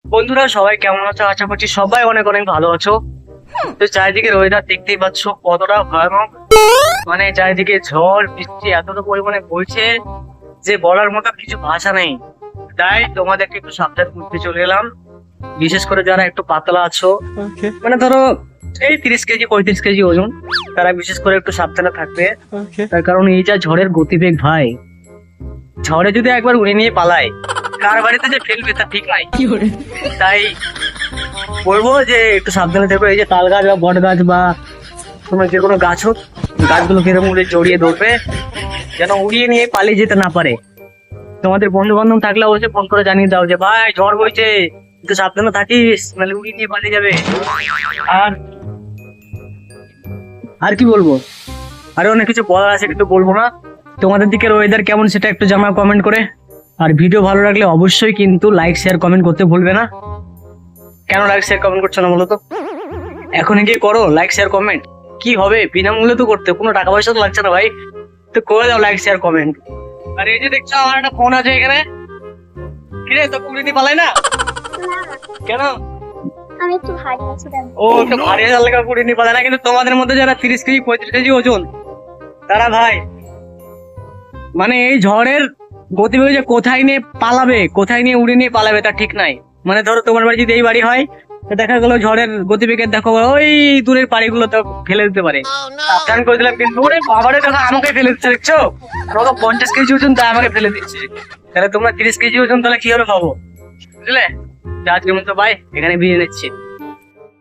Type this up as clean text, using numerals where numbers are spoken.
বন্ধুরা সবাই কেমন আছো? আশা করছি সবাই অনেক অনেক ভালো আছো। তো চারিদিকে ওয়েদার দেখতেই পাচ্ছ কতটা ভয়ানক, মানে চারিদিকে ঝড় বৃষ্টি এতটা পরিমাণে বইছে যে বলার মতো কিছু ভাষা নেই। তাই তোমাদেরকে একটু সাবধান করতে চলে এলাম। বিশেষ করে যারা একটু পাতলা আছো, Okay, মানে ধরো এই 30 কেজি 35 কেজি ওজন, তারা বিশেষ করে একটু সাবধানে থাকবে। okay. তার কারণ এই যা ঝড়ের গতিবেগ ভাই, ঝড়ে যদি একবার উড়ে নিয়ে পালায়, কার বাড়িতে যে ফেলবে তা ঠিক নাই। তাই বলবো যে একটু সাবধানে থেকো। এই যে তাল গাছ বা বট গাছ বা তোমার যে কোনো গাছ হোক, গাছগুলো এরকম উড়ে জড়িয়ে ধরবে যেন উড়িয়ে নিয়ে পালিয়ে যেতে না পারে। তোমাদের বন্ধু বান্ধব থাকলে অবশ্যই ফোন করে জানিয়ে দাও যে ভাই ঝড় বইছে, একটু সাবধানে থাকিস, নাহলে উড়িয়ে নিয়ে পালিয়ে যাবে। আর আর কি বলবো, আরো অনেক কিছু বলার আছে কিন্তু বলবো না। তোমাদের দিকের ওয়েদার কেমন সেটা একটু জানাও কমেন্ট করে। আর ভিডিও ভালো লাগলে অবশ্যই কিন্তু লাইক শেয়ার কমেন্ট করতে ভুলবে না। কেন লাইক শেয়ার কমেন্ট করছো না বলো তো? এখন গিয়ে করো লাইক শেয়ার কমেন্ট। কি হবে, বিনামূল্যে তো করতে, কোনো টাকা পয়সা তো লাগছে না ভাই। তো করে দাও লাইক শেয়ার কমেন্ট। আর এই যে দেখছো আমার একটা ফোন আছে এখানে, কিরে তো কুড়িটি পালাই না কেন? আমি একটু ভারী আছি দাদা। ও একটু ভারী হাজার লেখা কুড়িটি পালাই না, কিন্তু তোমাদের মধ্যে যারা 30 কেজি 35 কেজি ওজন, তারা ভাই মানে এই ঝড়ের গতিবেগে যে কোথায় নিয়ে পালাবে, কোথায় নিয়ে উড়ে নিয়ে পালাবে তা ঠিক নাই। মানে ধরো তোমার বাড়ি যদি এই বাড়ি হয়, তো দেখা গেলো ঝড়ের গতিবেগে দেখো ওই দূরের বাড়িগুলো তো ফেলে দিতে পারে। সাবধান করে দিলাম কিন্তু ওরে বাবারে, দেখো আমাকে ফেলে দিচ্ছে, দেখছো? আমাকে 50 কেজি ওজন তাই আমাকে ফেলে দিচ্ছে। তাহলে তোমরা 30 কেজি ওজন, তাহলে কি হবে ভাবো, বুঝলে? আজকের মতো বাই, এখানে বিয়ে নিচ্ছি।